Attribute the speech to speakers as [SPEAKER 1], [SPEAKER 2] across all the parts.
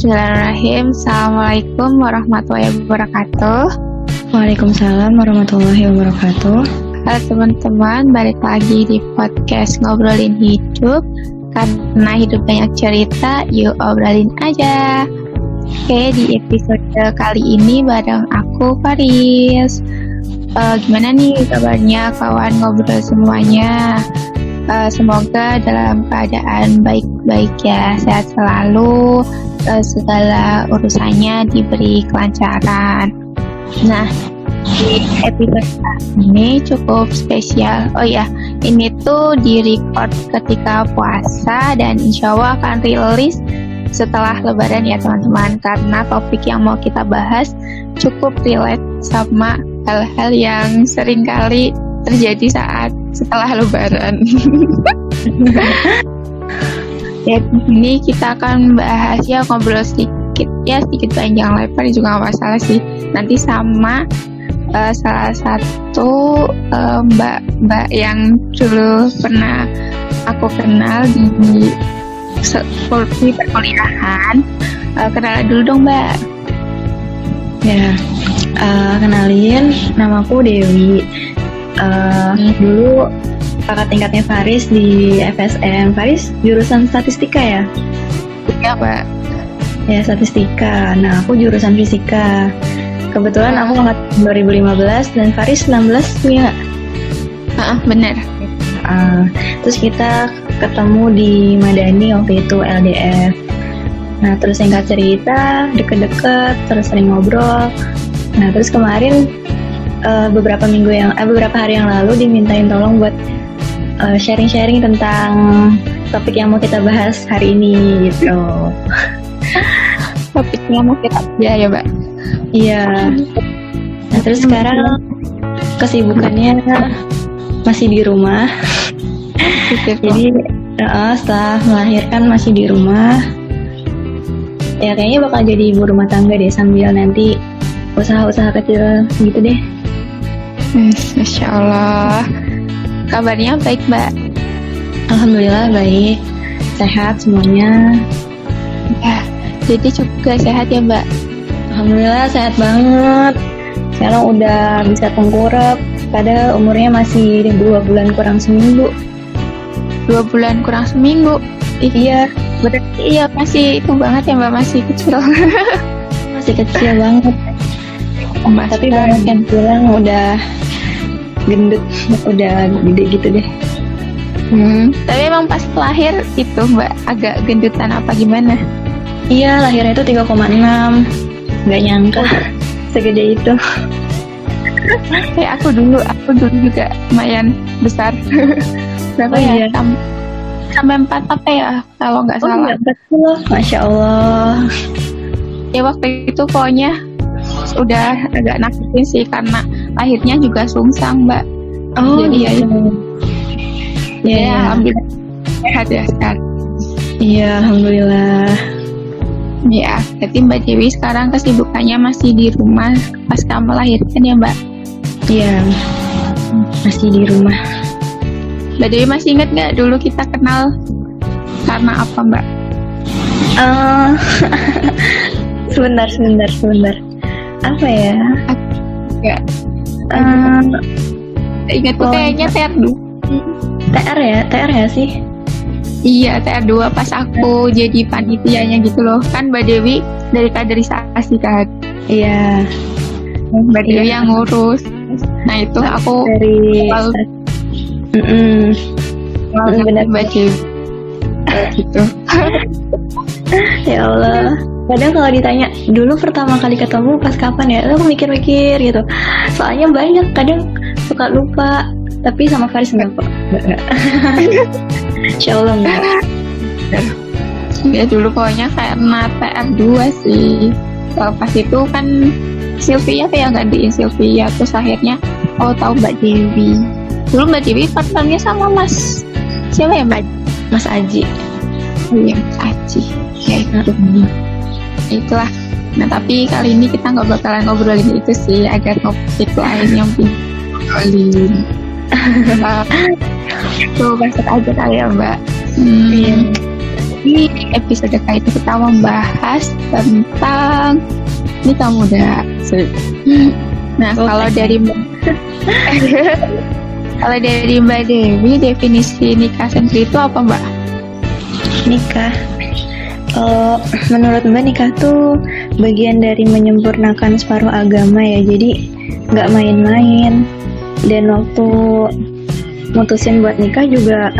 [SPEAKER 1] Bismillahirrahmanirrahim. Assalamualaikum warahmatullahi wabarakatuh.
[SPEAKER 2] Waalaikumsalam warahmatullahi wabarakatuh.
[SPEAKER 1] Halo teman-teman, balik lagi di podcast Ngobrolin Hidup. Karena hidup banyak cerita, yuk obrolin aja. Oke, di episode kali ini bareng aku, Faris. Gimana nih kabarnya kawan ngobrol semuanya? Semoga dalam keadaan baik-baik ya, sehat selalu, segala urusannya diberi kelancaran. Nah, di episode ini cukup spesial. Oh ya, ini tuh di-record ketika puasa dan insya Allah akan rilis setelah lebaran ya teman-teman, karena topik yang mau kita bahas cukup relate sama hal-hal yang sering kali terjadi saat setelah lebaran. Ya, di sini kita akan bahas ya, ngobrol sedikit panjang lebar juga nggak masalah sih. Nanti sama salah satu mbak yang dulu pernah aku kenal di perkuliahan. Kenalan dulu dong mbak.
[SPEAKER 2] Ya, kenalin, namaku Dewi. Dulu kakak tingkatnya Faris di FSM. Faris jurusan statistika ya?
[SPEAKER 1] Iya mbak.
[SPEAKER 2] Ya, statistika. Nah, aku jurusan fisika. Kebetulan aku angkat 2015 dan Faris 19, ya nggak?
[SPEAKER 1] Bener.
[SPEAKER 2] Terus kita ketemu di Madani waktu itu LDF. Nah, terus singkat cerita, deket-deket, terus sering ngobrol. Nah, terus kemarin beberapa hari yang lalu dimintain tolong buat sharing-sharing tentang topik yang mau kita bahas hari ini gitu.
[SPEAKER 1] Topiknya mau kita ya mbak.
[SPEAKER 2] Iya. Nah, terus sekarang kesibukannya masih di rumah. Jadi setelah melahirkan masih di rumah. Ya kayaknya bakal jadi ibu rumah tangga deh, sambil nanti usaha-usaha kecil gitu deh.
[SPEAKER 1] Masya Allah. Kabarnya baik mbak?
[SPEAKER 2] Alhamdulillah baik, sehat semuanya.
[SPEAKER 1] Ya, jadi juga sehat ya mbak?
[SPEAKER 2] Alhamdulillah sehat banget. Sekarang udah bisa tengkurap, padahal umurnya masih 2 bulan kurang seminggu.
[SPEAKER 1] 2 bulan kurang seminggu?
[SPEAKER 2] Iya.
[SPEAKER 1] Berarti iya masih itu banget ya mbak, masih kecil.
[SPEAKER 2] Masih kecil banget. Tapi banyak yang bilang udah gendut, udah gede gitu deh.
[SPEAKER 1] Tapi emang pas lahir itu mbak agak gendutan apa gimana?
[SPEAKER 2] Iya, lahirnya itu 3,6. Nggak nyangka segede itu.
[SPEAKER 1] Kayak aku dulu juga lumayan besar. Berapa ya? Sampai 4 apa ya kalau nggak salah.
[SPEAKER 2] Betul, Masya Allah.
[SPEAKER 1] Ya waktu itu pokoknya udah agak nakutin sih, karena lahirnya juga sungsang mbak. Jadi ya alhamdulillah sehat ya sekarang.
[SPEAKER 2] Iya, alhamdulillah.
[SPEAKER 1] Ya, berarti Mbak Dewi sekarang kesibukannya masih di rumah pas kamu melahirkan ya mbak?
[SPEAKER 2] Iya, masih di rumah.
[SPEAKER 1] Mbak Dewi masih ingat nggak dulu kita kenal karena apa mbak?
[SPEAKER 2] Sebentar. Apa ya?
[SPEAKER 1] Ya. Ingat tuh kayaknya TR2.
[SPEAKER 2] TR ya sih?
[SPEAKER 1] Iya, TR2 pas aku jadi panitianya gitu loh. Kan Mbak Dewi dari kaderisasi kan?
[SPEAKER 2] Iya.
[SPEAKER 1] Mbak Dewi yang ngurus. Nah itu aku
[SPEAKER 2] dari
[SPEAKER 1] benar Mbak Dewi gitu.
[SPEAKER 2] Ya Allah. Kadang kalau ditanya dulu pertama kali ketemu pas kapan ya, aku mikir-mikir gitu. Soalnya banyak, kadang suka lupa. Tapi sama Faris enggak. Insya Allah enggak.
[SPEAKER 1] Ya dulu pokoknya karena TR2 sih. Pas itu kan Sylvia kayak gantiin Sylvia, terus akhirnya tahu Mbak Dewi. Dulu Mbak Dewi partnernya sama Mas siapa ya mbak?
[SPEAKER 2] Mas Aji.
[SPEAKER 1] Oh iya, Mas Aji. Ya itu. Itulah. Nah tapi kali ini kita nggak bakalan ngobrolin itu sih, agak topik lain yang ngobrolin. Tuh basket aja kali ya mbak.
[SPEAKER 2] Iya.
[SPEAKER 1] Ini episode kali ini kita membahas tentang nikah muda. Nah, kalau dari Mbak Dewi, definisi nikah sendiri itu apa, Mbak?
[SPEAKER 2] Nikah, menurut Mbak, nikah tuh bagian dari menyempurnakan separuh agama ya. Jadi nggak main-main. Dan waktu mutusin buat nikah juga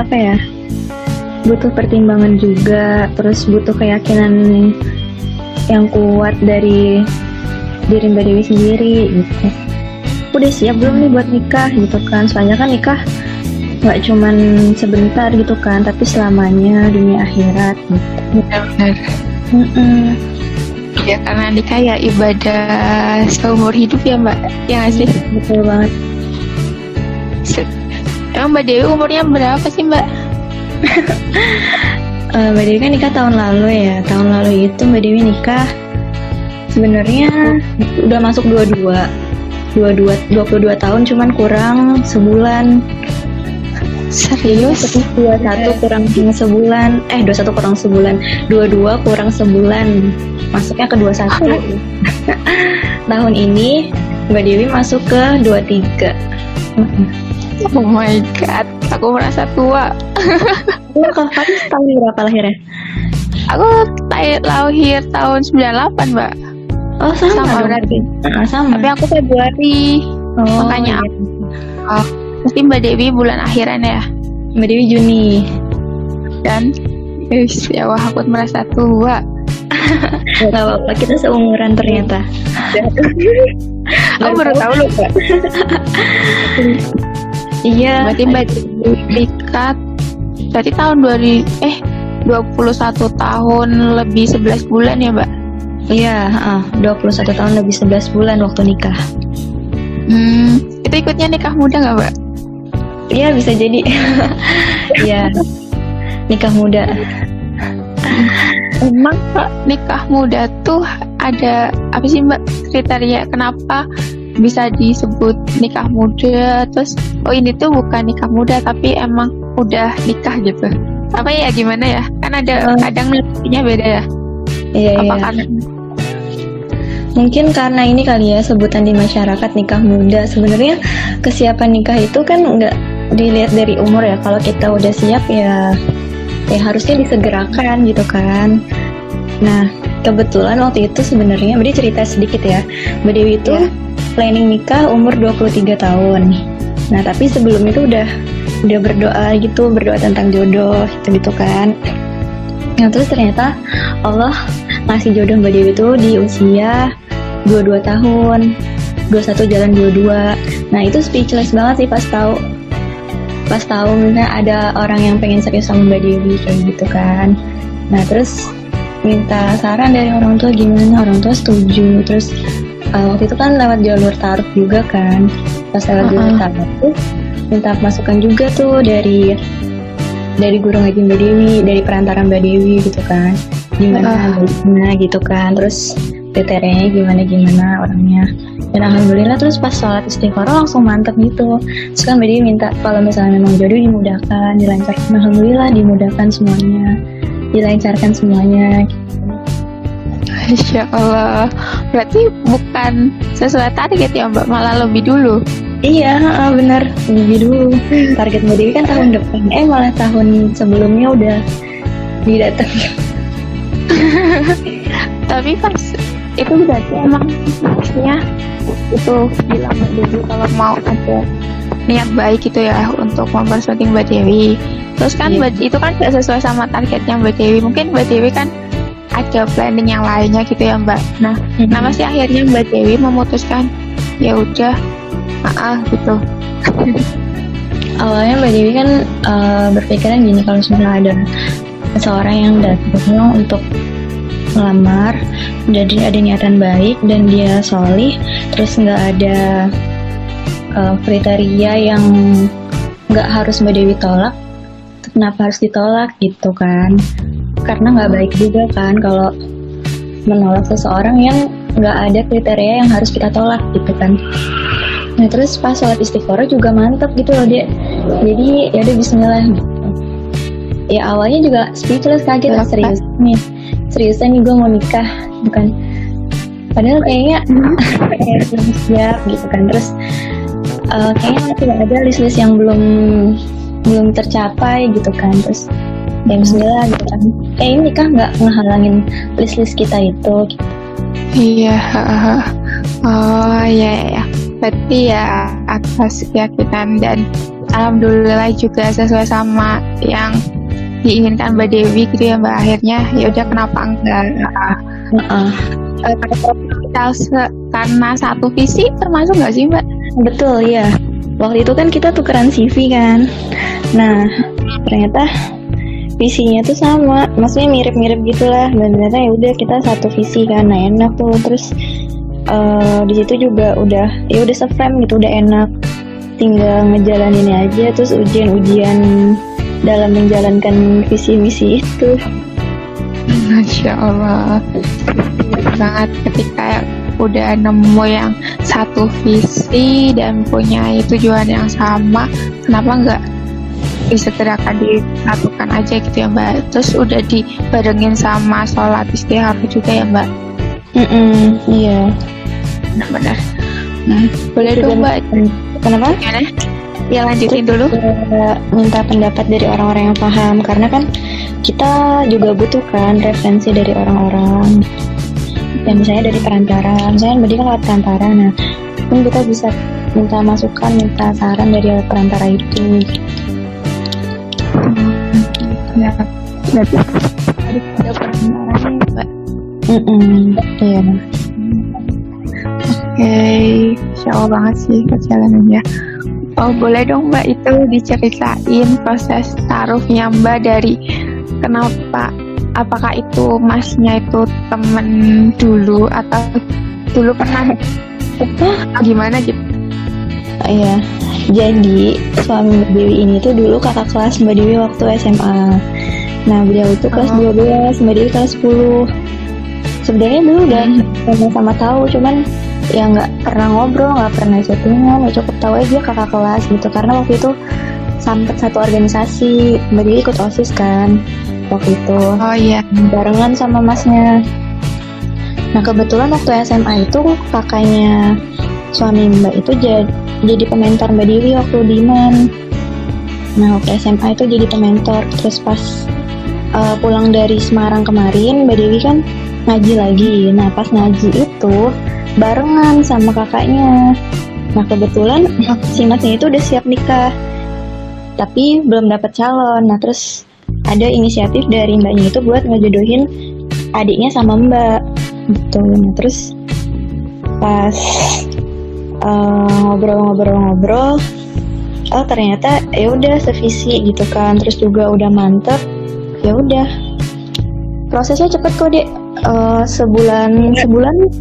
[SPEAKER 2] butuh pertimbangan juga, terus butuh keyakinan yang kuat dari diri Mbak Dewi sendiri gitu. Udah siap belum nih buat nikah gitu kan? Soalnya kan nikah nggak cuman sebentar gitu kan, tapi selamanya, dunia akhirat gitu.
[SPEAKER 1] Benar-benar. Ya karena nikah ya ibadah seumur hidup ya, Mbak. Ya nggak sih?
[SPEAKER 2] Betul banget.
[SPEAKER 1] Emang Mbak Dewi umurnya berapa sih, Mbak?
[SPEAKER 2] Mbak Dewi kan nikah tahun lalu ya. Tahun lalu itu Mbak Dewi nikah sebenarnya udah masuk 22 tahun, cuman kurang sebulan.
[SPEAKER 1] Serius?
[SPEAKER 2] 21 kurang sebulan. 21 kurang sebulan. 22 kurang sebulan. Masuknya ke 21. Tahun ini Mbak Dewi masuk ke 23.
[SPEAKER 1] Oh my god, aku merasa tua.
[SPEAKER 2] Kamu tahun berapa lahirnya?
[SPEAKER 1] Aku lahir tahun 98, Mbak.
[SPEAKER 2] Oh, sama
[SPEAKER 1] berarti.
[SPEAKER 2] Sama.
[SPEAKER 1] Tapi aku Februari.
[SPEAKER 2] Oh,
[SPEAKER 1] Makanya
[SPEAKER 2] iya.
[SPEAKER 1] Pasti Mbak Dewi bulan akhiran ya.
[SPEAKER 2] Mbak Dewi Juni.
[SPEAKER 1] Dan ya wah, aku merasa tua.
[SPEAKER 2] Gak apa-apa, kita seumuran ternyata.
[SPEAKER 1] Aku baru tahu loh, Mbak.
[SPEAKER 2] Iya.
[SPEAKER 1] Berarti Mbak Dewi nikah berarti tahun 21 tahun lebih 11 bulan ya, Mbak?
[SPEAKER 2] Iya, 21 tahun lebih 11 bulan waktu nikah.
[SPEAKER 1] Itu ikutnya nikah muda nggak, Mbak?
[SPEAKER 2] Iya, bisa jadi. Iya, nikah muda.
[SPEAKER 1] Emang Pak, nikah muda tuh ada apa sih, Mbak, kriteria kenapa bisa disebut nikah muda? Terus ini tuh bukan nikah muda tapi emang udah nikah gitu. Apa ya, gimana ya? Kan ada kadang nantinya beda ya.
[SPEAKER 2] Iya.
[SPEAKER 1] Karena
[SPEAKER 2] mungkin karena ini kali ya sebutan di masyarakat nikah muda. Sebenarnya kesiapan nikah itu kan nggak dilihat dari umur ya. Kalau kita udah siap ya harusnya disegerakan gitu kan. Nah, kebetulan waktu itu sebenarnya Mbak Dewi cerita sedikit ya. Mbak Dewi itu planning nikah umur 23 tahun. Nah, tapi sebelum itu udah berdoa tentang jodoh gitu kan. Nah, terus ternyata Allah ngasih jodoh Mbak Dewi itu di usia 22 tahun. 21 jalan 22. Nah, itu speechless banget sih pas tahu misalnya ada orang yang pengen serius sama Mbak Dewi kayak gitu kan. Nah, terus minta saran dari orang tua gimana, orang tua setuju. Terus waktu itu kan lewat jalur taruh juga kan. Pas lewat jalur taruh tuh minta masukan juga tuh dari guru ngaji Mbak Dewi, dari perantara Mbak Dewi gitu kan. Gimana gitu kan. Terus kriterianya gimana orangnya. Dan alhamdulillah terus pas sholat istikharah langsung mantep gitu. Terus kan Mbak Dewi minta kalau misalnya memang jodoh dimudahkan, dilancarkan. Alhamdulillah dimudahkan semuanya, dilancarkan semuanya gitu.
[SPEAKER 1] Insya Allah. Berarti bukan sesuai target ya, Mbak, malah lebih dulu.
[SPEAKER 2] Iya, benar, lebih dulu. Target Mbak Dewi kan tahun depan, malah tahun sebelumnya udah didatengin.
[SPEAKER 1] Tapi pas itu berarti emang maksudnya itu bilang Mbak Dewi kalau mau ada niat baik gitu ya untuk mempersuati Mbak Dewi. Terus kan itu kan gak sesuai sama targetnya Mbak Dewi. Mungkin Mbak Dewi kan ada planning yang lainnya gitu ya, Mbak. Nah, kenapa sih akhirnya Mbak Dewi memutuskan ya udah gitu?
[SPEAKER 2] Awalnya Mbak Dewi kan berpikiran gini, kalau misalnya ada seseorang yang datang untuk melamar, jadi ada niatan baik dan dia solih, terus nggak ada kriteria yang nggak harus Mbak Dewi tolak, kenapa harus ditolak gitu kan? Karena nggak baik juga kan kalau menolak seseorang yang nggak ada kriteria yang harus kita tolak gitu kan. Nah, terus pas sholat istikharah juga mantep gitu loh dia. Jadi ya udah bismillah gitu. ya awalnya juga speechless, kaget lah, seriusan nih gue mau nikah, bukan, padahal kayaknya kayak belum siap gitu kan. Terus kayaknya masih ada list-list yang belum tercapai gitu kan. Terus ya bismillah gitu kan, ini nikah nggak ngehalangin list-list kita itu gitu.
[SPEAKER 1] Iya. Oh ya. Berarti ya atas keyakinan dan alhamdulillah juga sesuai sama yang diinginkan Mbak Dewi gitu ya Mbak, akhirnya ya udah kenapa enggak. Karena satu visi termasuk nggak sih Mbak?
[SPEAKER 2] Betul ya, waktu itu kan kita tukeran CV kan. Nah ternyata visinya tuh sama, maksudnya mirip-mirip gitulah, dan ternyata ya udah kita satu visi kan. Nah enak tuh. Terus di situ juga udah se-frame gitu, udah enak, tinggal ngejalaninnya aja. Terus ujian dalam menjalankan visi-visi itu.
[SPEAKER 1] Masya Allah, sangat ketika udah nemu yang satu visi dan punya tujuan yang sama, kenapa enggak disegerakan disatukan aja gitu ya Mbak. Terus udah dibarengin sama sholat istighfar juga ya Mbak.
[SPEAKER 2] Iya
[SPEAKER 1] benar-benar. Boleh dong Mbak.
[SPEAKER 2] Kenapa?
[SPEAKER 1] Gimana? Ya lanjutin dulu.
[SPEAKER 2] Minta pendapat dari orang-orang yang paham, karena kan kita juga butuh kan referensi dari orang-orang. Ya misalnya dari perantara, misalnya Mbak Dika lewat perantara, nah pun kita bisa minta masukan, minta saran dari perantara itu.
[SPEAKER 1] Ya, berarti ada perantaranya Mbak.
[SPEAKER 2] Iya.
[SPEAKER 1] Oke, Insya Allah banget sih perjalanannya. Oh boleh dong Mbak itu diceritain proses taruhnya Mbak, dari kenapa, apakah itu masnya itu temen dulu atau dulu pernah gimana gitu?
[SPEAKER 2] Iya, jadi suami Mbak Dewi ini tuh dulu kakak kelas Mbak Dewi waktu SMA. Nah beliau itu kelas 12, Mbak Dewi kelas 10. Sebenarnya dulu udah sama-sama tahu, cuman ya nggak pernah ngobrol, nggak pernah chattingan, ya cukup tahu aja kakak kelas gitu. Karena waktu itu sampai satu organisasi, Mbak Dewi ikut OSIS kan waktu itu.
[SPEAKER 1] Oh iya.
[SPEAKER 2] Barengan sama masnya. Nah kebetulan waktu SMA itu kakaknya suami Mbak itu jadi pementor Mbak Dewi waktu di IMAN. Nah waktu SMA itu jadi pementor. Terus pas pulang dari Semarang kemarin, Mbak Dewi kan ngaji lagi. Nah pas ngaji itu barengan sama kakaknya. Nah kebetulan si masnya itu udah siap nikah, tapi belum dapat calon. Nah terus ada inisiatif dari mbaknya itu buat ngejodohin adiknya sama Mbak gitu. Nah terus pas ngobrol-ngobrol, oh ternyata ya udah sevisi gitu kan. Terus juga udah mantep, ya udah prosesnya cepet kok Dek. Sebulan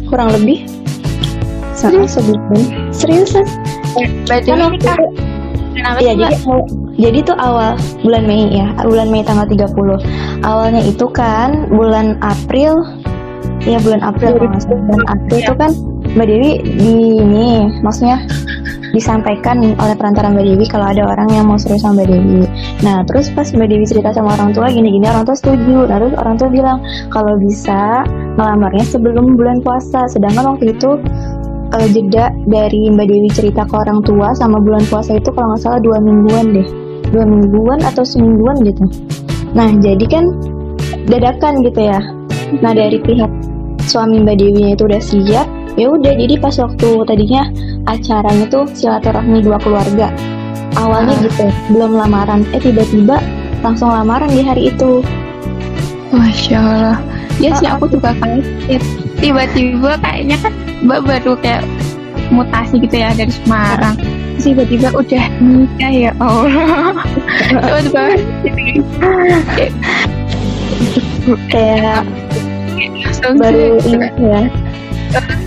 [SPEAKER 2] kurang lebih. Sebulan. Seriusan?
[SPEAKER 1] Berarti nikah?
[SPEAKER 2] Iya, jadi tuh awal bulan Mei ya, bulan Mei tanggal 30. Awalnya itu kan bulan April. Ya bulan April. Bulan April itu kan Mbak Dewi maksudnya disampaikan oleh perantara Mbak Dewi kalau ada orang yang mau serius sama Mbak Dewi. Nah terus pas Mbak Dewi cerita sama orang tua gini-gini, orang tua setuju. Nah terus orang tua bilang kalau bisa ngelamarnya sebelum bulan puasa. Sedangkan waktu itu jeda dari Mbak Dewi cerita ke orang tua sama bulan puasa itu kalau nggak salah 2 mingguan deh, 2 mingguan atau semingguan gitu. Nah jadi kan dadakan gitu ya. Nah dari pihak suami Mbak Dewi itu udah siap, ya udah. Jadi pas waktu tadinya acaranya tuh silaturahmi 2 keluarga awalnya gitu, belum lamaran, tiba-tiba langsung lamaran di hari itu.
[SPEAKER 1] Masya Allah. Ya sih aku juga kaget. Tiba-tiba kayaknya kan Mbak baru kayak mutasi gitu ya dari Semarang. Terus tiba-tiba udah nikah, ya Allah. Tiba-tiba
[SPEAKER 2] kayak baru ini ya.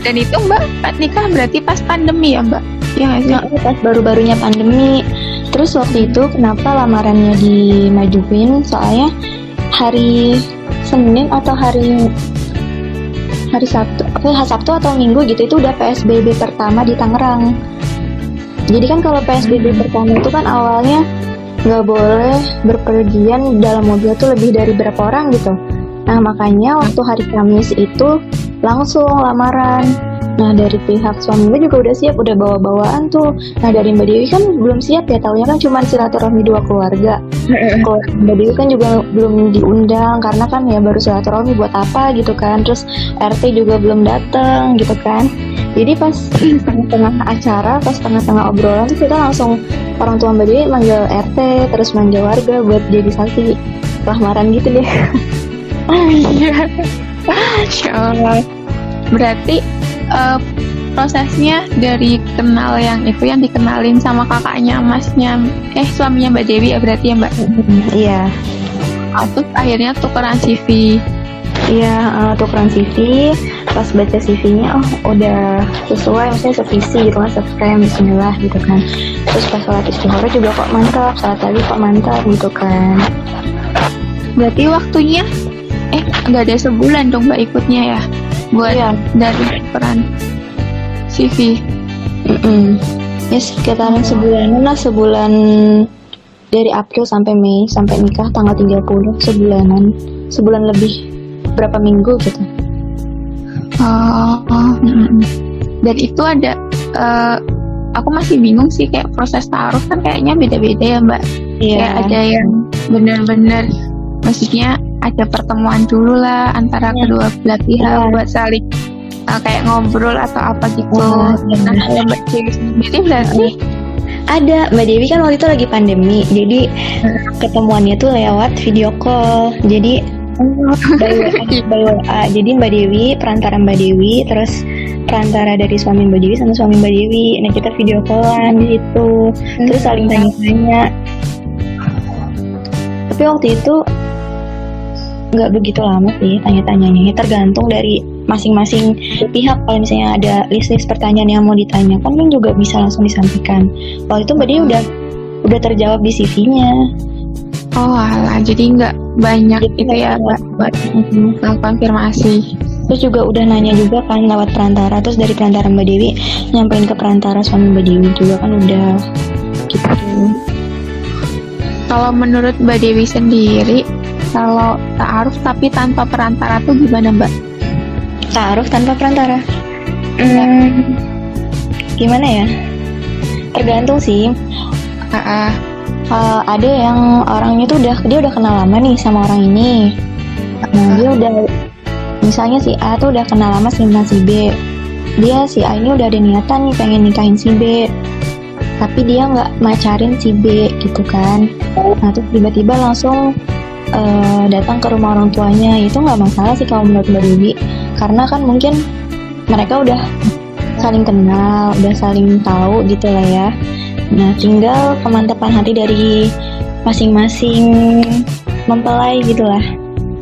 [SPEAKER 1] Dan itu Mbak nikah berarti pas pandemi ya Mbak? Ya nggak sih?
[SPEAKER 2] Nah, pas baru-barunya pandemi. Terus waktu itu kenapa lamarannya dimajuin? Soalnya hari Senin atau hari Sabtu atau Minggu gitu itu udah PSBB pertama di Tangerang. Jadi kan kalau PSBB pertama itu kan awalnya nggak boleh berpergian dalam mobil tuh lebih dari berapa orang gitu. Nah makanya waktu hari Kamis itu langsung lamaran. Nah dari pihak suami gue juga udah siap, udah bawa-bawaan tuh. Nah dari Mbak Dewi kan belum siap ya, taunya kan cuma silaturahmi 2 keluarga. Keluarga Mbak Dewi kan juga belum diundang karena kan ya baru silaturahmi buat apa gitu kan. Terus RT juga belum datang gitu kan. Jadi pas tengah-tengah acara, pas tengah-tengah obrolan tuh kita langsung orang tua Mbak Dewi manggil RT, terus manggil warga buat jadi saksi lamaran gitu deh.
[SPEAKER 1] Iya. Masya Allah. Berarti prosesnya dari kenal yang itu, yang dikenalin sama kakaknya masnya, suaminya Mbak Dewi ya berarti ya Mbak?
[SPEAKER 2] Iya.
[SPEAKER 1] Terus akhirnya tukeran CV.
[SPEAKER 2] Iya, tukeran CV. Pas baca CV-nya, udah sesuai, maksudnya sevisi gitu kan, se-frame, bismillah gitu kan. Terus pas sholat istikharah juga kok mantap, sholat tadi kok mantap gitu kan.
[SPEAKER 1] Berarti waktunya nggak ada sebulan dong Mbak ikutnya ya? Buat dari peran CV.
[SPEAKER 2] Ya sekitaran sebulan dari April sampai Mei, sampai nikah tanggal 30, sebulan lebih, berapa minggu gitu.
[SPEAKER 1] Dan itu ada aku masih bingung sih, kayak proses taruh kan kayaknya beda-beda ya Mbak. Kayak ada yang benar-benar, maksudnya ada pertemuan dulu lah antara kedua belah pihak buat saling kayak ngobrol atau apa gitu. Nah kalau Mbak Dewi sendiri berarti
[SPEAKER 2] ada, Mbak Dewi kan waktu itu lagi pandemi, jadi ketemuannya tuh lewat video call. Jadi by WA. Jadi Mbak Dewi, perantara Mbak Dewi, terus perantara dari suami Mbak Dewi sama suami Mbak Dewi. Nah kita video callan gitu, terus saling tanya-tanya. Tapi waktu itu nggak begitu lama sih tanya-tanyanya, tergantung dari masing-masing pihak. Kalau misalnya ada list-list pertanyaan yang mau ditanyakan kan juga bisa langsung disampaikan. Waktu itu Mbak Dewi udah terjawab di CV-nya.
[SPEAKER 1] Oh alah, jadi nggak banyak gitu ya buat konfirmasi.
[SPEAKER 2] Terus juga udah nanya juga kan lewat perantara, terus dari perantara Mbak Dewi nyampein ke perantara suami Mbak Dewi juga kan udah gitu.
[SPEAKER 1] Kalau menurut Mbak Dewi sendiri, kalau ta'aruf tapi tanpa perantara tuh gimana Mbak?
[SPEAKER 2] Ta'aruf tanpa perantara? Gimana ya? Tergantung sih. Ada yang orangnya tuh dia udah kenal lama nih sama orang ini. Nah dia udah, misalnya si A tuh udah kenal lama sama si B. Dia si A ini udah ada niatan nih pengen nikahin si B, tapi dia nggak macarin si B gitu kan. Nah terus tiba-tiba langsung datang ke rumah orang tuanya. Itu nggak masalah sih kalau menurut Mbak Dewi, karena kan mungkin mereka udah saling kenal, udah saling tahu gitu lah ya. Nah tinggal kemantapan hati dari masing-masing mempelai gitu lah,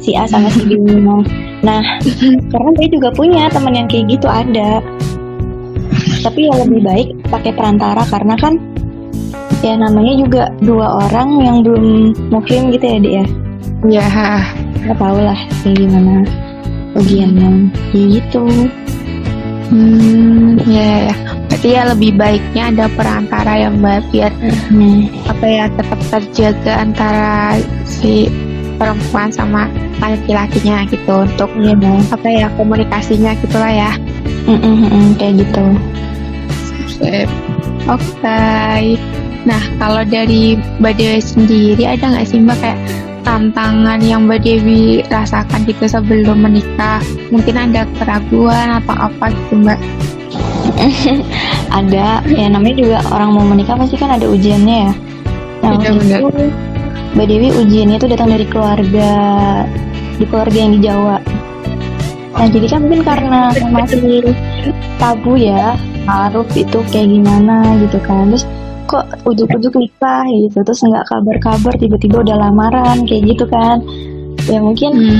[SPEAKER 2] si A sama si B. Nah karena dia juga punya teman yang kayak gitu ada, tapi ya lebih baik pakai perantara, karena kan ya namanya juga dua orang yang belum muhrim gitu ya Dek ya.
[SPEAKER 1] Iya.
[SPEAKER 2] Nggak tahu lah kayak gimana ujiannya gitu.
[SPEAKER 1] Ya. Berarti ya lebih baiknya ada perantara ya Mbak, biar tetap terjaga antara si perempuan sama laki-lakinya gitu, untuk komunikasinya gitulah ya.
[SPEAKER 2] Kayak gitu.
[SPEAKER 1] Oke. Nah kalau dari Mbak Dewi sendiri ada nggak sih Mbak kayak tantangan yang Mbak Dewi rasakan gitu sebelum menikah? Mungkin ada keraguan atau apa gitu Mbak?
[SPEAKER 2] Ada, ya namanya juga orang mau menikah pasti kan ada ujiannya ya. Nah itu Mbak Dewi ujiannya itu datang dari keluarga yang di Jawa. Nah jadi kan mungkin karena masih tabu ya, ta'aruf itu kayak gimana gitu kan. Terus kok ujuk-ujuk nikah gitu, terus nggak kabar-kabar, tiba-tiba udah lamaran kayak gitu kan. Ya mungkin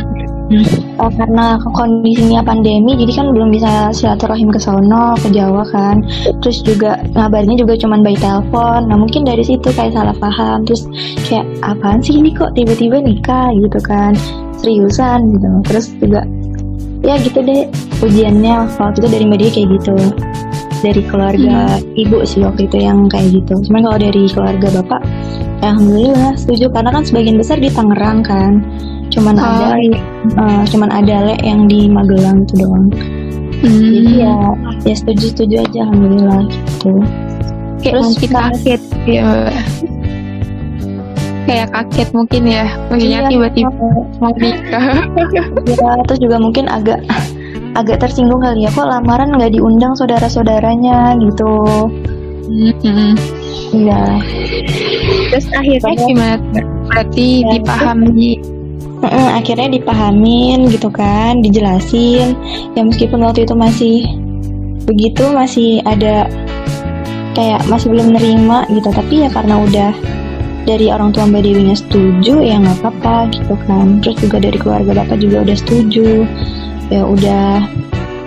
[SPEAKER 2] karena kondisinya pandemi, jadi kan belum bisa silaturahim ke sono, ke Jawa kan. Terus juga ngabarnya juga cuman by telepon. Nah mungkin dari situ kayak salah paham, terus kayak apaan sih ini kok tiba-tiba nikah gitu kan, seriusan gitu. Terus juga ya gitu deh ujiannya waktu itu dari Mbak Dia kayak gitu. Dari keluarga ibu sih waktu itu yang kayak gitu. Cuman kalau dari keluarga bapak Alhamdulillah setuju, karena kan sebagian besar di Tangerang kan, cuman ada Le yang di Magelang itu doang. Jadi ya setuju aja, alhamdulillah gitu.
[SPEAKER 1] Kayak
[SPEAKER 2] Terus
[SPEAKER 1] mungkin kaget ya, kayak kaget mungkin ya, maksudnya
[SPEAKER 2] Iya.
[SPEAKER 1] tiba-tiba mau nikah.
[SPEAKER 2] ya, terus juga mungkin agak tersinggung kali ya, kok lamaran nggak diundang saudara-saudaranya gitu. Iya.
[SPEAKER 1] Terus akhirnya gimana? Berarti
[SPEAKER 2] Ya,
[SPEAKER 1] dipahami.
[SPEAKER 2] Akhirnya dipahamin gitu kan, dijelasin. Ya meskipun waktu itu masih begitu, masih ada kayak masih belum nerima gitu, tapi ya karena udah dari orang tua Mbak Dewinya setuju, ya nggak apa-apa gitu kan. Terus juga dari keluarga bapak juga udah setuju, ya udah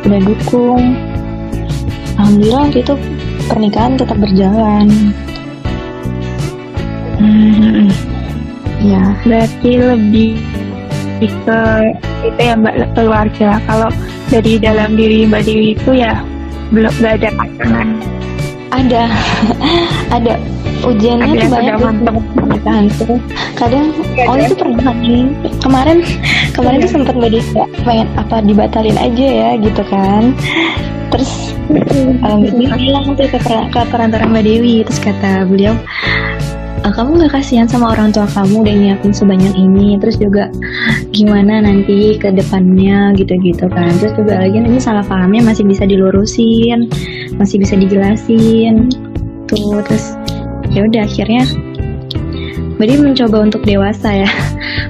[SPEAKER 2] dukung. Alhamdulillah waktu itu pernikahan tetap berjalan. Ya,
[SPEAKER 1] Berarti lebih ke itu ya Mbak, keluarga. Kalau dari dalam diri Mbak Dewi itu ya belum, nggak ada pasangan.
[SPEAKER 2] ada ada ujiannya
[SPEAKER 1] Ada
[SPEAKER 2] tuh
[SPEAKER 1] yang
[SPEAKER 2] banyak
[SPEAKER 1] sudah mantap.
[SPEAKER 2] pernikahan tuh. Kadang itu pernah nih. Kemarin tuh sempat Mbak Dewi kayak pengen apa dibatalin aja ya gitu kan. Terus Mbak Dewi bilang tuh ke perantara Mbak Dewi, terus kata beliau, kamu nggak kasihan sama orang tua kamu udah nyiapin sebanyak ini, terus juga gimana nanti ke depannya gitu-gitu kan. Terus juga lagi ini salah pahamnya masih bisa dilurusin, masih bisa dijelasin tuh. Terus ya udah akhirnya Mbak Dewi mencoba untuk dewasa ya,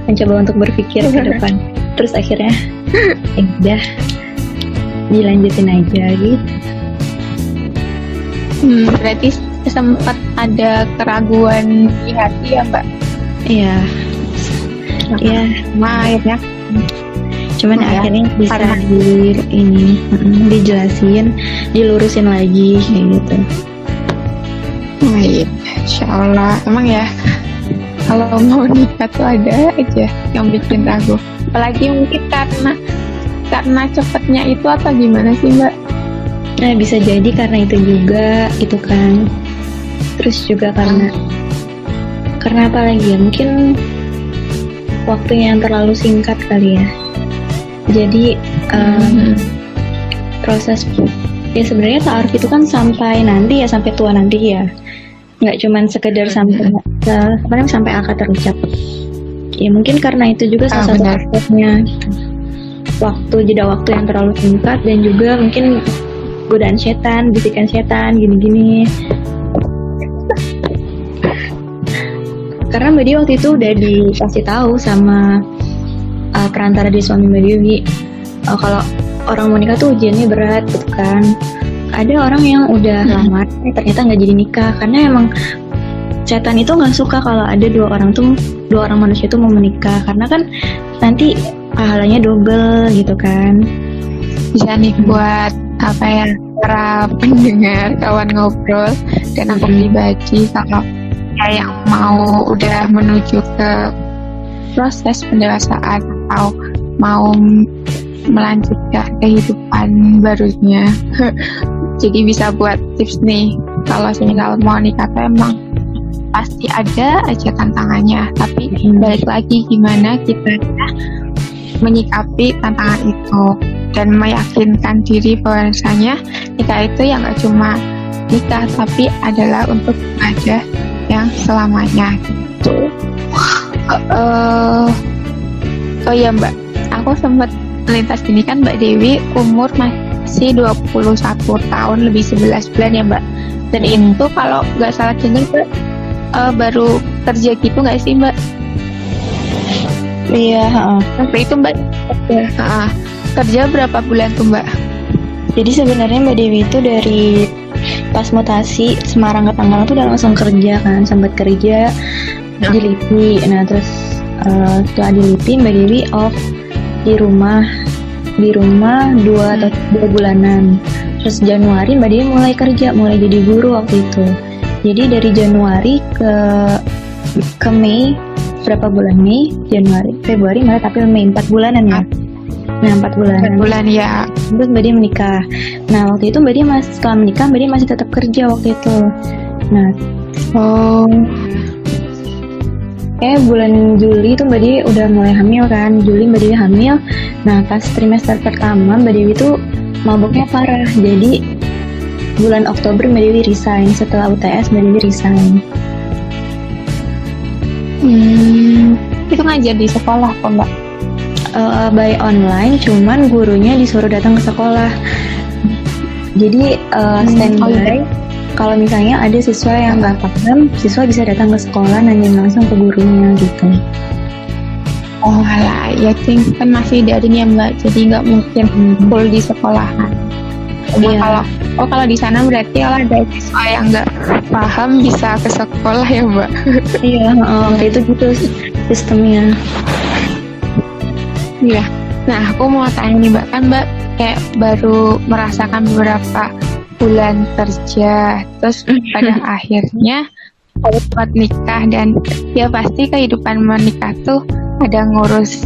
[SPEAKER 2] mencoba untuk berpikir ke depan. Terus akhirnya udah dilanjutin aja gitu.
[SPEAKER 1] Berarti sempat ada keraguan di hati ya Mbak?
[SPEAKER 2] Iya. Iya.
[SPEAKER 1] Akhirnya
[SPEAKER 2] Cuman akhirnya bisa dijelasin, dilurusin lagi kayak gitu.
[SPEAKER 1] baik, insya Allah. Emang ya kalau mau nikah tuh ada aja yang bikin ragu. Apalagi mungkin karena cepatnya itu atau gimana sih Mbak?
[SPEAKER 2] Nah, bisa jadi karena itu juga gitu kan. Terus juga karena apa lagi ya, mungkin waktunya yang terlalu singkat kali ya. Jadi proses ya sebenarnya ta'aruf itu kan sampai tua nanti ya, nggak cuman sekedar sampai akad terucap. Ya mungkin karena itu juga salah satu faktornya gitu. Jeda waktu yang terlalu singkat, dan juga mungkin godaan setan, bisikan setan, gini-gini. Karena Mbak Dewi waktu itu udah dikasih tahu sama perantara di suami Mbak Dewi, kalau orang mau nikah tuh ujiannya berat gitu kan. Ada orang yang udah lamar ternyata nggak jadi nikah, karena emang setan itu nggak suka kalau ada dua orang manusia itu mau menikah, karena kan nanti pahalanya double gitu kan.
[SPEAKER 1] Bisa nih buat apa ya, para pendengar, kawan ngobrol, dan aku pribadi, kalau yang mau udah menuju ke proses pendewasaan atau mau melanjutkan kehidupan barunya, jadi bisa buat tips nih. Kalau misal mau nikah tuh emang pasti ada aja tantangannya, tapi balik lagi gimana kita menyikapi tantangan itu dan meyakinkan diri bahwasanya nikah itu ya nggak cuma nikah, tapi adalah untuk aja yang selamanya gitu. Oh ya Mbak, aku sempat melintas gini kan, Mbak Dewi umur masih 21 tahun lebih 11 bulan ya Mbak. Dan itu kalau nggak salah dengar Mbak, baru kerja gitu nggak sih Mbak?
[SPEAKER 2] Iya.
[SPEAKER 1] Sampai itu Mbak kerja berapa bulan tuh Mbak?
[SPEAKER 2] Jadi sebenarnya Mbak Dewi itu dari pas mutasi Semarang ke Tangerang tuh udah langsung kerja kan, sempat kerja di LIPI. Nah terus setelah di LIPI Mbak Dewi off di rumah 2 bulanan. Terus Januari Mbak Dewi mulai kerja, mulai jadi guru waktu itu. Jadi dari Januari ke Mei, berapa bulan? Mei, Januari, Februari, Maret, April, Mei, 4 bulanan ya. Nah 4 bulanan.
[SPEAKER 1] 4 bulan ya.
[SPEAKER 2] Terus Mbak Dewi menikah. Nah waktu itu Mbak Dewi setelah menikah Mbak Dewi masih tetap kerja waktu itu. Nah kayak bulan Juli tuh Mbak Dewi udah mulai hamil kan. Juli Mbak Dewi hamil. Nah pas trimester pertama Mbak Dewi tuh maboknya parah. Jadi bulan Oktober Mbak Dewi resign. Setelah UTS Mbak Dewi resign.
[SPEAKER 1] Itu ngajar di sekolah kok Mbak?
[SPEAKER 2] By online, cuman gurunya disuruh datang ke sekolah. Jadi standby. Kalau misalnya ada siswa yang nggak paham, siswa bisa datang ke sekolah nanyain langsung ke gurunya gitu.
[SPEAKER 1] Oh alah, ya kan masih daring ya Mbak, jadi nggak mungkin full di sekolahan.
[SPEAKER 2] Iya.
[SPEAKER 1] Kalau di sana berarti kalau ada siswa yang nggak paham bisa ke sekolah ya Mbak?
[SPEAKER 2] Iya, waktu itu gitu sistemnya.
[SPEAKER 1] Iya. Nah aku mau tanya nih Mbak, kan Mbak kayak baru merasakan beberapa bulan kerja, terus pada akhirnya buat nikah, dan ya pasti kehidupan menikah tuh ada ngurus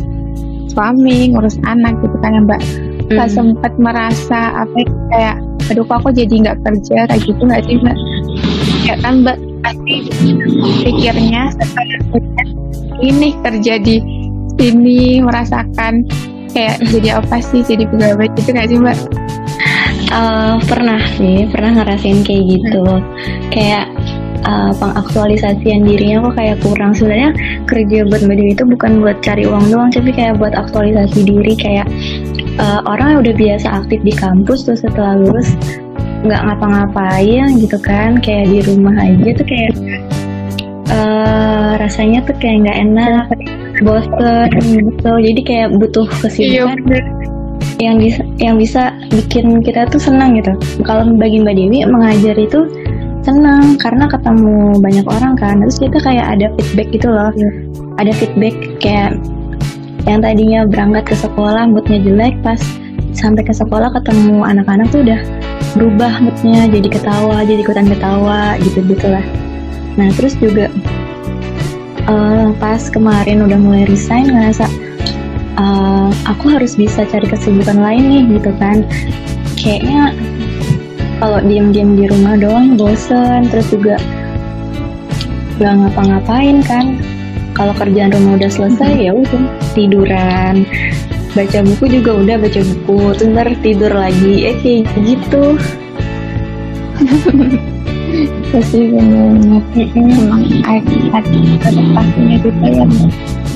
[SPEAKER 1] suami, ngurus anak gitu kan ya Mbak. Gak sempat merasa kayak aduh kok aku jadi nggak kerja kayak gitu nggak sih Mbak? Ya kan Mbak pasti pikirnya setelah ini kerja di sini merasakan kayak jadi apa sih, jadi pegawai gitu nggak sih Mbak?
[SPEAKER 2] Pernah ngerasain kayak gitu. Kayak pengaktualisasian dirinya kok kayak kurang. Sebenarnya kerja buat Mbak Dewi itu bukan buat cari uang doang, tapi kayak buat aktualisasi diri. Kayak orang yang udah biasa aktif di kampus terus setelah lulus nggak ngapa-ngapain gitu kan, kayak di rumah aja tuh kayak rasanya tuh kayak nggak enak, bosen gitu. Jadi kayak butuh kesibukan yang bisa bikin kita tuh senang gitu. Kalau bagi Mbak Dewi mengajar itu senang karena ketemu banyak orang kan, terus kita kayak ada feedback gitu loh. Ada feedback kayak yang tadinya berangkat ke sekolah moodnya jelek, pas sampai ke sekolah ketemu anak-anak tuh udah berubah moodnya, jadi ketawa, jadi ikutan ketawa gitu-gitulah. Nah terus juga pas kemarin udah mulai resign ngerasa aku harus bisa cari kesibukan lain nih gitu kan. Kayaknya kalau diam-diam di rumah doang bosen, terus juga gak ngapa-ngapain kan. Kalau kerjaan rumah udah selesai ya udah tiduran, baca buku juga udah baca buku, terus ntar tidur lagi, kayak gitu.
[SPEAKER 1] Pasti benar-benar memang ada pastinya juga ya Mbak.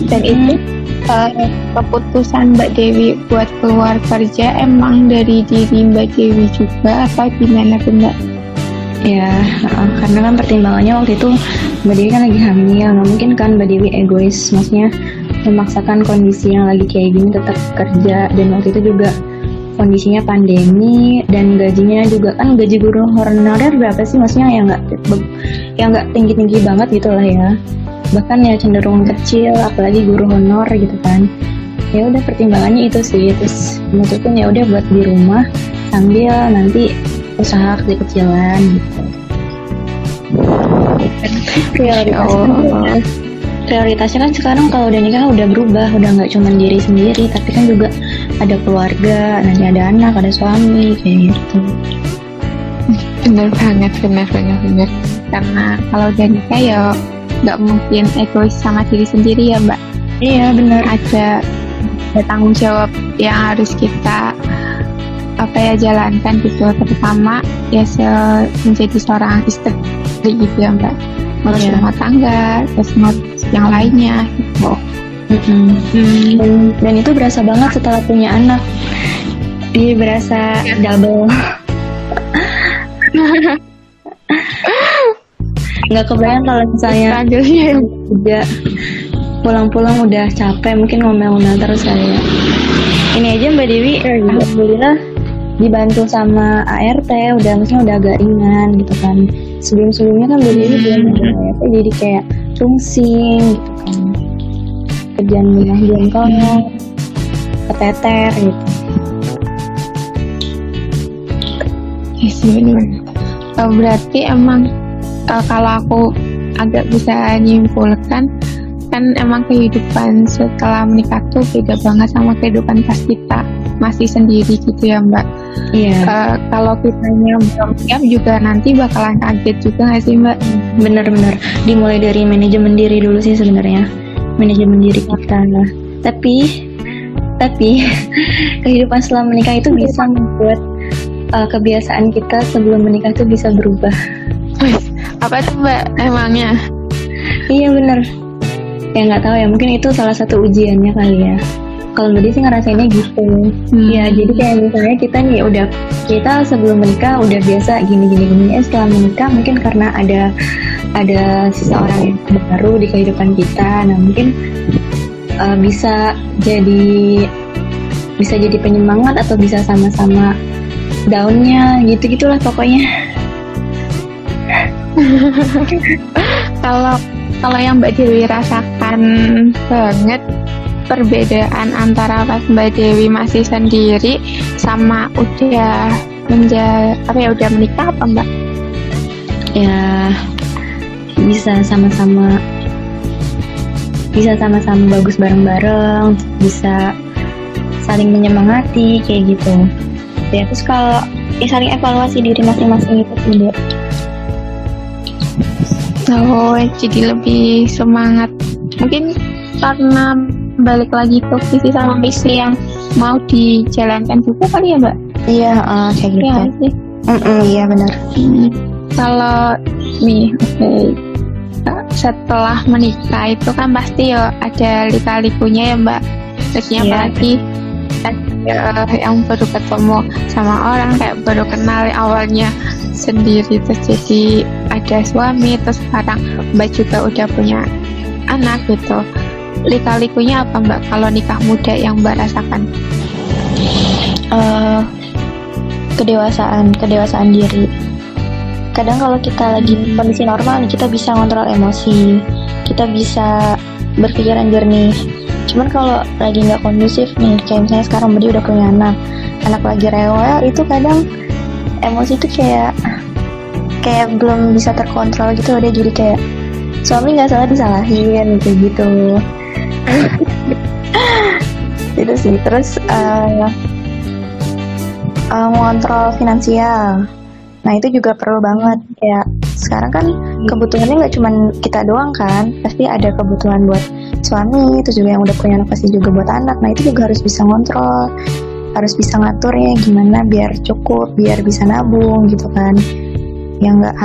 [SPEAKER 1] Dan itu keputusan Mbak Dewi buat keluar kerja emang dari diri Mbak Dewi juga apa gimana tuh Mbak?
[SPEAKER 2] Ya, karena kan pertimbangannya waktu itu Mbak Dewi kan lagi hamil, nggak mungkin kan Mbak Dewi egois, maksudnya memaksakan kondisi yang lagi kayak gini tetap kerja. Dan waktu itu juga kondisinya pandemi dan gajinya juga kan, gaji guru honorer berapa sih, maksudnya yang nggak tinggi-tinggi banget gitu lah ya, bahkan ya cenderung kecil, apalagi guru honor gitu kan. Ya udah pertimbangannya itu sih, terus memutuskan ya udah buat di rumah sambil nanti usaha kecil-kecilan gitu. Prioritasnya kan sekarang kalau udah nikah udah berubah, udah nggak cuma diri sendiri, tapi kan juga ada keluarga, nanti ada anak, ada suami kayak gitu.
[SPEAKER 1] Bener banget. Karena kalau udah nikah ya nggak mungkin egois sama diri sendiri ya Mbak.
[SPEAKER 2] Iya benar.
[SPEAKER 1] Ada tanggung jawab yang harus kita jalankan gitu, terutama ya menjadi seorang istri gitu ya Mbak, ngurus rumah tangga, terus ngurus yang lainnya gitu.
[SPEAKER 2] Dan itu berasa banget setelah punya anak, dia berasa double. Nggak kebayang kalau misalnya juga pulang-pulang udah capek, mungkin ngomel-ngomel terus saya. Ini aja Mbak Dewi, alhamdulillah dibantu sama ART, maksudnya udah agak ringan gitu kan. Sebelum-sebelumnya kan Mbak Dewi belum ada ART, jadi kayak tungsing gitu kan. Kerjaan belum kolong, keteter gitu.
[SPEAKER 1] Ya sih benar. Berarti emang kalau aku agak bisa nyimpulkan, kan emang kehidupan setelah menikah tuh beda banget sama kehidupan pas kita masih sendiri gitu ya Mbak. Kalau kitanya belum siap juga nanti bakalan kaget juga nggak sih Mbak?
[SPEAKER 2] Bener-bener dimulai dari manajemen diri dulu sih sebenarnya, manajemen diri kita. Tapi kehidupan setelah menikah itu bisa membuat kebiasaan kita sebelum menikah itu bisa berubah.
[SPEAKER 1] Apa tuh Mbak emangnya?
[SPEAKER 2] Iya bener. Ya nggak tahu ya, mungkin itu salah satu ujiannya kali ya. Kalau Mbak Di sih ngerasainnya gitu. Ya jadi kayak misalnya kita sebelum menikah udah biasa gini. Setelah menikah mungkin karena ada seseorang yang baru di kehidupan kita. Nah mungkin bisa jadi penyemangat atau bisa sama-sama down-nya gitu-gitulah pokoknya.
[SPEAKER 1] Kalau yang Mbak Dewi rasakan banget perbedaan antara pas Mbak Dewi masih sendiri sama udah menikah apa Mbak?
[SPEAKER 2] Ya bisa sama-sama bagus bareng-bareng, bisa saling menyemangati kayak gitu. Ya terus kalau saling evaluasi diri masing-masing itu tidak.
[SPEAKER 1] Oh, jadi lebih semangat. Mungkin karena balik lagi ke visi sama misi yang mau dijalankan juga kali ya Mbak?
[SPEAKER 2] Iya, kayak gitu.
[SPEAKER 1] Iya sih.
[SPEAKER 2] Iya benar.
[SPEAKER 1] Kalau nih, setelah menikah itu kan pasti ya ada lika-likunya ya Mbak. Terusnya apalagi yang baru ketemu sama orang, kayak baru kenal awalnya sendiri, terus jadi ada suami, terus sekarang Mbak juga udah punya anak gitu. Lika-likunya apa Mbak kalau nikah muda yang Mbak rasakan?
[SPEAKER 2] Kedewasaan diri. Kadang kalau kita lagi kondisi normal nih, kita bisa ngontrol emosi, kita bisa berpikiran jernih. Cuman kalau lagi nggak kondusif nih, kayak misalnya sekarang Mbak udah punya anak lagi rewel, itu kadang emosi itu kayak belum bisa terkontrol gitu. Dia jadi kayak suami nggak salah disalahin kayak gitu. Itu sih. Terus mengontrol finansial, nah itu juga perlu banget. Kayak sekarang kan kebutuhannya nggak cuma kita doang kan, pasti ada kebutuhan buat suami, itu juga yang udah punya anak pasti juga buat anak. Nah itu juga harus bisa ngontrol, harus bisa ngaturnya gimana biar cukup, biar bisa nabung gitu kan. Yang nggak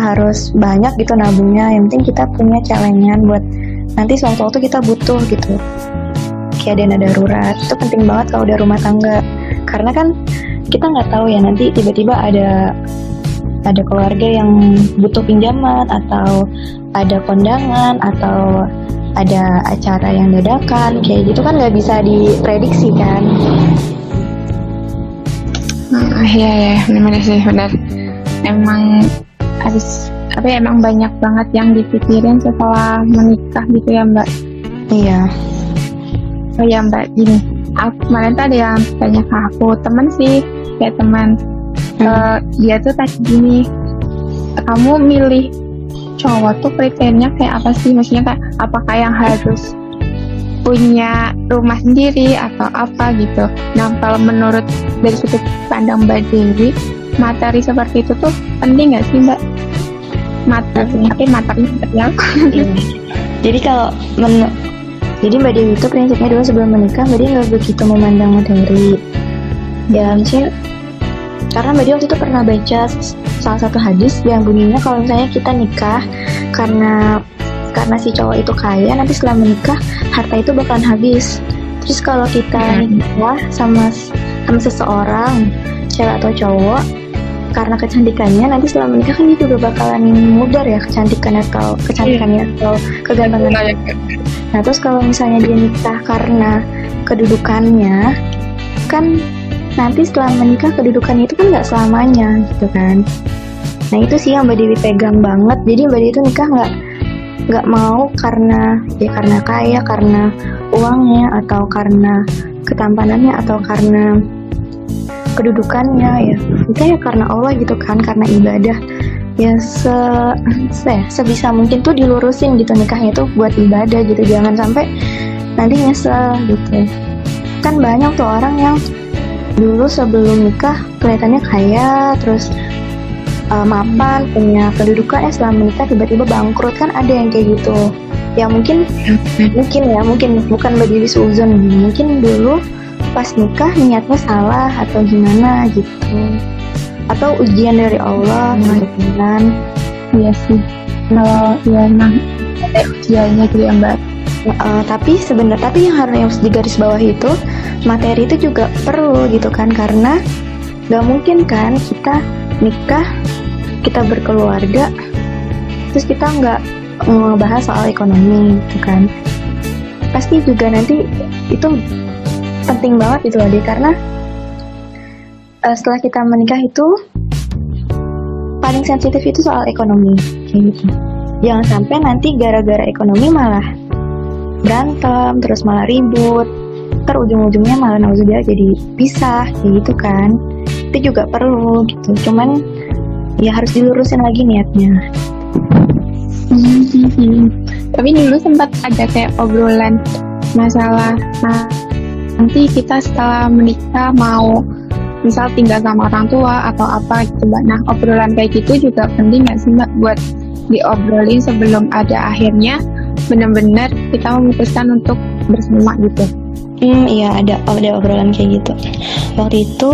[SPEAKER 2] harus banyak gitu nabungnya, yang penting kita punya celengan buat nanti suatu-waktu kita butuh gitu, kayak dana darurat. Itu penting banget kalau udah rumah tangga, karena kan kita nggak tahu ya, nanti tiba-tiba ada keluarga yang butuh pinjaman, atau ada kondangan, atau ada acara yang dadakan kayak gitu kan, nggak bisa diprediksi kan.
[SPEAKER 1] Iya benar. Emang harus emang banyak banget yang dipikirin setelah menikah gitu ya Mbak.
[SPEAKER 2] Iya.
[SPEAKER 1] Oh ya Mbak, gini, kemarin tuh ada yang tanya ke aku, teman sih, kayak teman. Dia tuh tanya gini, kamu milih cowok tuh kriterianya kayak apa sih? Maksudnya kayak apakah yang harus punya rumah sendiri atau apa gitu. Nah kalau menurut dari sudut pandang Mbak Dewi, materi seperti itu tuh penting nggak sih Mbak? Materinya seperti apa?
[SPEAKER 2] Jadi jadi Mbak Dewi itu prinsipnya dulu sebelum menikah, Mbak Dewi nggak begitu memandang materi. Ya misalnya, karena Mbak Dewi waktu itu pernah baca salah satu hadis yang bunyinya kalau misalnya kita nikah karena si cowok itu kaya, nanti setelah menikah harta itu bakalan habis. Terus kalau kita nikah sama seseorang, cewek atau cowok, karena kecantikannya, nanti setelah menikah kan dia juga bakalan mudar ya kecantikannya atau kegantengannya. Nah terus kalau misalnya dia nikah karena kedudukannya, kan nanti setelah menikah kedudukannya itu kan nggak selamanya gitu kan. Nah itu sih yang Mbak Dewi pegang banget. Jadi Mbak Dewi itu nikah nggak mau karena kaya, karena uangnya, atau karena ketampanannya, atau karena kedudukannya ya. Itu ya karena Allah gitu kan, karena ibadah. Ya sebisa mungkin tuh dilurusin gitu, nikahnya tuh buat ibadah gitu, jangan sampai nanti nyesel gitu. Kan banyak tuh orang yang dulu sebelum nikah kelihatannya kaya, terus mapan, punya kedudukan, setelah menikah tiba-tiba bangkrut, kan ada yang kayak gitu. Ya mungkin bukan bagi suzon, mungkin dulu pas nikah niatnya salah atau gimana gitu, atau ujian dari Allah gitu kan.
[SPEAKER 1] Iya sih, kalau ya emang ada ujiannya gitu ya Mbak.
[SPEAKER 2] Tapi yang harus digaris bawah itu, materi itu juga perlu gitu kan, karena gak mungkin kan kita nikah, kita berkeluarga, terus kita nggak ngebahas soal ekonomi gitu kan. Pasti juga nanti itu penting banget gitu loh, karena setelah kita menikah itu paling sensitif itu soal ekonomi kayak gitu. Jangan sampai nanti gara-gara ekonomi malah berantem, terus malah ribut, ujung-ujungnya malah nauzubillah jadi pisah kayak gitu kan. Itu juga perlu gitu, cuman ya harus dilurusin lagi niatnya.
[SPEAKER 1] Tapi dulu sempat ada kayak obrolan masalah nanti kita setelah menikah mau misal tinggal sama orang tua atau apa gitu Mbak. Nah, obrolan kayak gitu juga penting nggak sih Mbak buat diobrolin sebelum ada akhirnya benar-benar kita memutuskan untuk bersama gitu.
[SPEAKER 2] Iya, ada obrolan kayak gitu. Waktu itu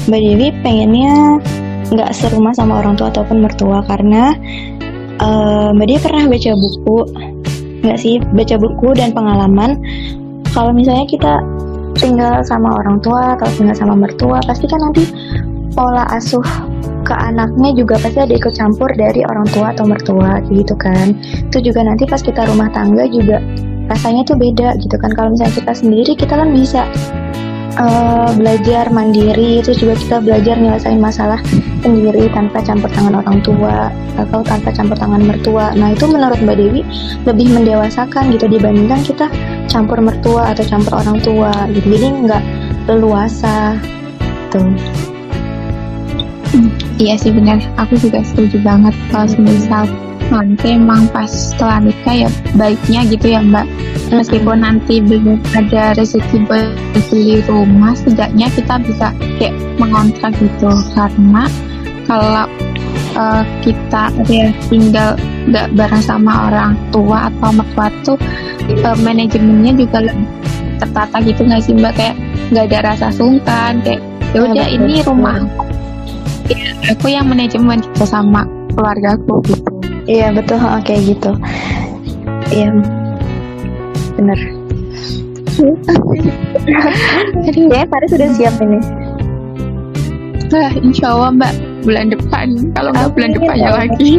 [SPEAKER 2] Mbak Dewi pengennya nggak serumah sama orang tua ataupun mertua, karena Mbak Dewi pernah baca buku dan pengalaman kalau misalnya kita tinggal sama orang tua atau tinggal sama mertua, pasti kan nanti pola asuh ke anaknya juga pasti ada ikut campur dari orang tua atau mertua gitu kan. Itu juga nanti pas kita rumah tangga juga rasanya tuh beda gitu kan. Kalau misalnya kita sendiri, kita kan bisa belajar mandiri, terus juga kita belajar nyelesain masalah sendiri tanpa campur tangan orang tua atau tanpa campur tangan mertua. Nah, itu menurut Mbak Dewi lebih mendewasakan gitu dibandingkan kita campur mertua atau campur orang tua gitu. Jadi nggak leluasa tuh.
[SPEAKER 1] Iya sih benar, aku juga setuju banget kalau misal nanti emang pas setelah nikah ya baiknya gitu ya Mbak, meskipun nanti belum ada rezeki buat beli rumah, setidaknya kita bisa kayak mengontrak gitu. Karena kalau kita tinggal nggak bareng sama orang tua atau mertua tuh manajemennya juga lebih tertata gitu nggak sih Mbak, kayak nggak ada rasa sungkan, kayak ya udah ini rumah aku yang manajemen gitu sama keluarga aku gitu.
[SPEAKER 2] Iya betul, kayak gitu. Iya bener. Ya Faris sudah siap ini.
[SPEAKER 1] Insya Allah Mbak, bulan depan. Kalau nggak bulan depannya lagi.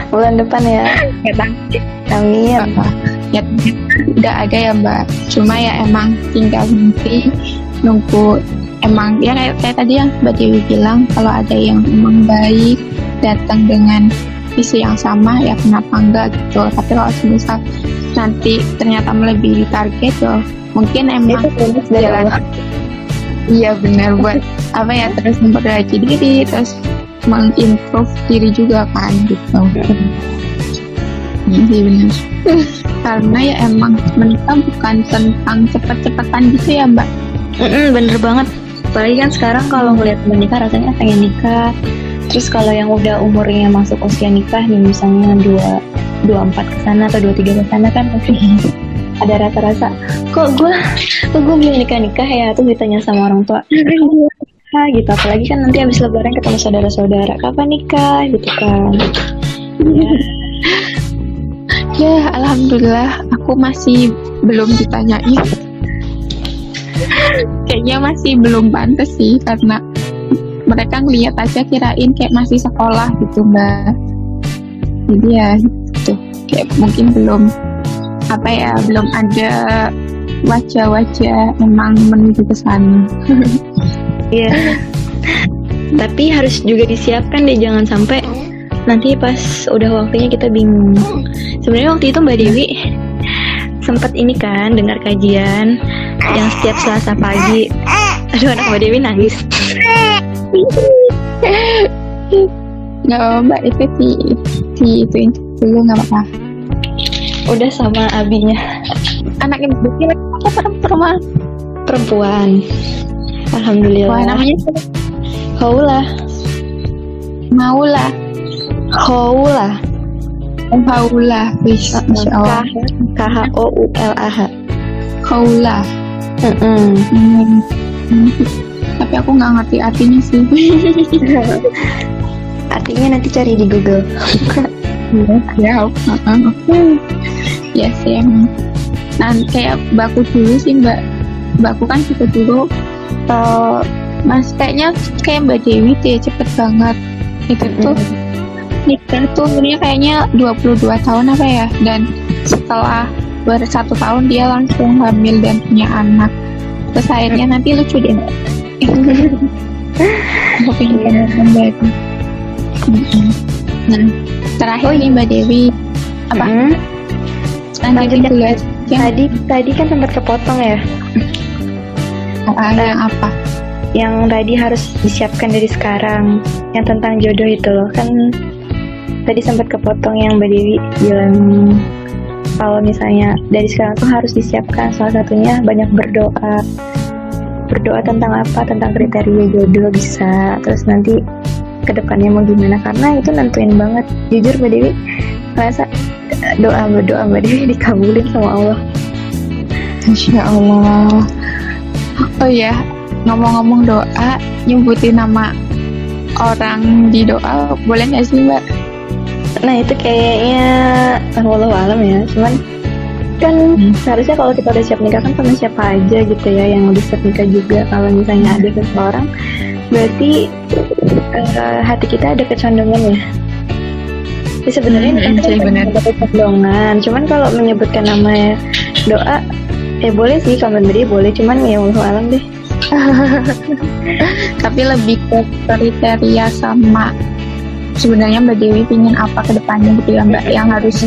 [SPEAKER 2] Bulan depan ya. Amin.
[SPEAKER 1] Ya udah ada ya Mbak. Cuma ya emang tinggal nanti nunggu. Emang ya kayak tadi yang Mbak Dewi bilang, kalau ada yang emang baik datang dengan visi yang sama ya kenapa enggak gitu. Tapi kalau misal nanti ternyata melebihi target ya mungkin emang jalan. Iya benar, buat apa ya, terus memperbaiki diri, terus mengimprove diri juga kan gitu. Iya benar. Karena ya emang menikah bukan tentang cepet-cepetan gitu ya Mbak.
[SPEAKER 2] Bener banget. Apalagi kan sekarang kalau ngeliat menikah rasanya pengen nikah. Terus kalau yang udah umurnya masuk usia nikah nih, misalnya 24 ke sana atau 23 ke sana kan pasti ada rasa-rasa kok gue belum nikah ya, tuh ditanya sama orang tua gitu. Apalagi kan nanti habis lebaran ketemu saudara-saudara, kapan nikah gitu kan.
[SPEAKER 1] Ya alhamdulillah aku masih belum ditanyain. Kayaknya masih belum pantas sih, karena mereka ngeliat aja kirain kayak masih sekolah gitu Mbak. Jadi ya gitu, kayak mungkin belum belum ada wajah-wajah memang menuju ke sana.
[SPEAKER 2] Iya. Tapi harus juga disiapkan deh, jangan sampai nanti pas udah waktunya kita bingung. Sebenarnya waktu itu Mbak Dewi sempat ini kan dengar kajian yang setiap Selasa pagi. Aduh, anak Mbak Dewi nangis.
[SPEAKER 1] Nggak apa-apa Mbak, itu ituin dulu, nggak apa-apa.
[SPEAKER 2] Udah sama abinya.
[SPEAKER 1] Anak ibu kira apa perempuan?
[SPEAKER 2] Perempuan. Alhamdulillah.
[SPEAKER 1] Wah, namanya siapa?
[SPEAKER 2] Haula.
[SPEAKER 1] Maula.
[SPEAKER 2] Haula.
[SPEAKER 1] Haula. Wish, Masya Allah.
[SPEAKER 2] KHOULAH.
[SPEAKER 1] Haula. Tapi aku nggak ngerti artinya sih.
[SPEAKER 2] Artinya nanti cari di Google.
[SPEAKER 1] Ya, ya sih emang. Nah, kayak baku dulu sih Mbakku kan juga dulu. Mas kayaknya kayak Mbak Dewi deh, cepet banget. Itu tuh nikah tuh umurnya kayaknya 22 tahun apa ya, dan setelah baru 1 tahun dia langsung hamil dan punya anak. Terus akhirnya nanti lucu deh. Aku pengen Mbak. Nah, terakhir nih Mbak Dewi apa? Lanjutin dulu aja.
[SPEAKER 2] Tadi kan sempat kepotong ya.
[SPEAKER 1] Yang apa?
[SPEAKER 2] Yang tadi harus disiapkan dari sekarang, yang tentang jodoh itu loh. Kan tadi sempat kepotong yang Mbak Dewi bilang kalau misalnya dari sekarang tuh harus disiapkan, salah satunya banyak berdoa tentang apa, tentang kriteria jodoh bisa, terus nanti kedepannya mau gimana, karena itu nentuin banget. Jujur Mbak Dewi merasa doa Mbak Dewi dikabulin sama Allah.
[SPEAKER 1] Insya Allah. Oh ya, ngomong-ngomong doa, nyebutin nama orang di doa boleh nggak sih Mbak?
[SPEAKER 2] Nah itu kayaknya wallahu alam ya, cuman kan seharusnya kalau kita udah siap nikah kan sama siapa aja gitu ya yang udah siap nikah juga. Kalau misalnya ada seseorang, berarti hati kita ada kecondongan ya. Jadi sebenarnya nikah itu kan ada kecondongan, cuman kalau menyebutkan nama doa boleh sih, kalau berdiri boleh, cuman ya wallahu alam deh.
[SPEAKER 1] Tapi lebih ke kriteria sama sebenarnya Mbak Dewi pingin apa ke depannya gitu ya Mbak, yang harus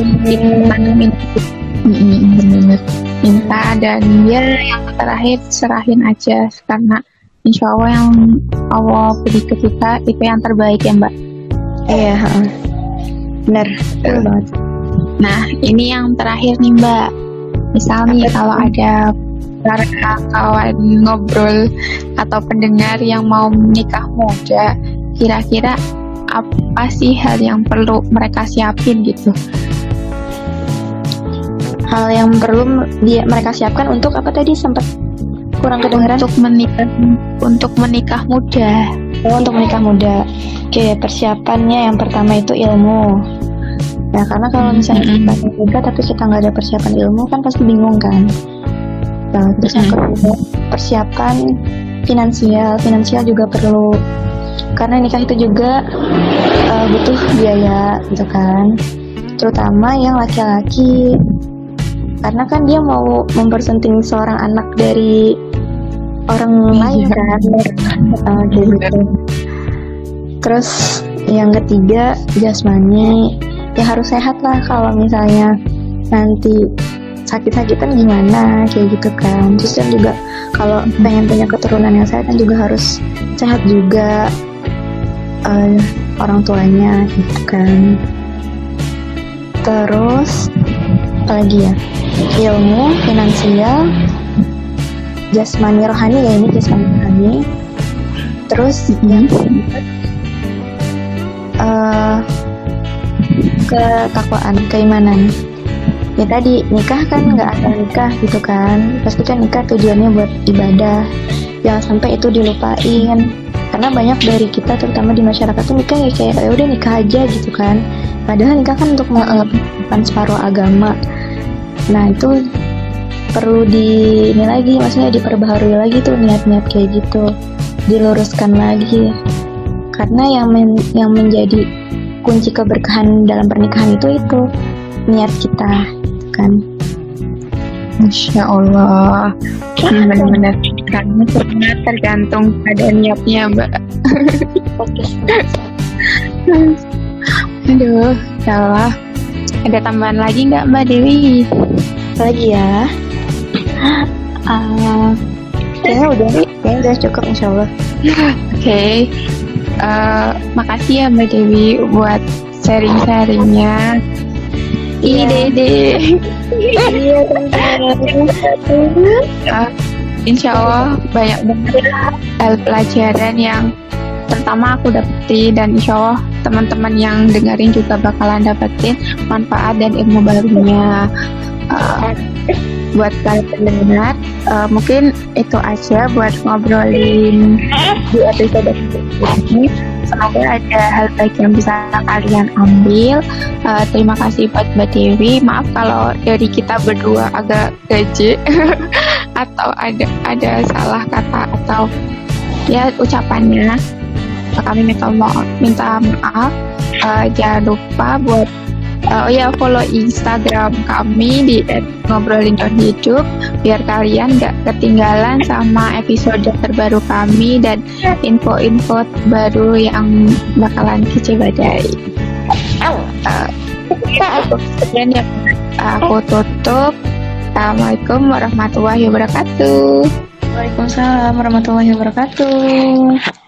[SPEAKER 1] minta, dan ya yang terakhir serahin aja, karena insya Allah yang Allah beri ke kita itu yang terbaik ya Mbak.
[SPEAKER 2] Iya, benar banget.
[SPEAKER 1] Nah ini yang terakhir nih Mbak, misal nih kalau ada para kawan ngobrol atau pendengar yang mau menikah muda, kira-kira apa sih hal yang perlu mereka siapin gitu?
[SPEAKER 2] Hal yang perlu mereka siapkan untuk apa tadi, sempat kurang kedengaran?
[SPEAKER 1] Untuk menikah muda.
[SPEAKER 2] Oh, untuk menikah muda. Oke, persiapannya yang pertama itu ilmu. Nah, karena kalau misalnya kita nikah tapi kita nggak ada persiapan ilmu kan pasti bingung kan. Nah, terus yang kedua, persiapan finansial juga perlu. Karena nikah itu juga butuh biaya gitu kan, terutama yang laki-laki, karena kan dia mau mempersunting seorang anak dari orang lain kan, kayak gitu. Terus yang ketiga jasmani, ya harus sehat lah, kalau misalnya nanti sakit-sakitan gimana kayak gitu kan. Terus kan juga kalau pengen punya keturunan yang sehat kan juga harus sehat juga orang tuanya gitu kan. Terus apalagi ya, ilmu, finansial, jasmani rohani, ya ini jasmani rohani. Terus yang ketakwaan, keimanan. Ya tadi nikah kan nggak asal nikah gitu kan, pasti kan nikah tujuannya buat ibadah, jangan sampai itu dilupain. Karena banyak dari kita terutama di masyarakat tuh nikah ya kayak ya udah nikah aja gitu kan, padahal nikah kan untuk melakukan separuh agama. Nah itu perlu ini lagi, maksudnya diperbaharui lagi tuh niat-niat kayak gitu, diluruskan lagi, karena yang menjadi kunci keberkahan dalam pernikahan itu niat kita kan.
[SPEAKER 1] Masya Allah, ini benar-benar karena tergantung pada niatnya Mbak. Aduh, salah. Ada tambahan lagi nggak Mbak Dewi?
[SPEAKER 2] Lagi ya? Kayaknya udah cukup insya Allah.
[SPEAKER 1] Oke. Makasih ya Mbak Dewi buat sharing-sharingnya. Ini Dede.
[SPEAKER 2] Iya teman-teman.
[SPEAKER 1] insya Allah banyak banget hal pelajaran yang pertama aku dapetin, dan insya Allah teman-teman yang dengerin juga bakalan dapetin manfaat dan ilmu barunya. Buat kalian pendengar, mungkin itu aja buat ngobrolin di episode ini. Semoga ada hal baik yang bisa kalian ambil. Terima kasih buat Mbak Dewi. Maaf kalau dari kita berdua agak gaje atau ada salah kata atau ya ucapannya. Kami minta maaf. Jangan lupa buat follow Instagram kami di @ngobrolin.hidup biar kalian gak ketinggalan sama episode terbaru kami dan info-info baru yang bakalan kece badai. Sekian yang aku tutup. Assalamualaikum warahmatullahi wabarakatuh.
[SPEAKER 2] Waalaikumsalam warahmatullahi wabarakatuh.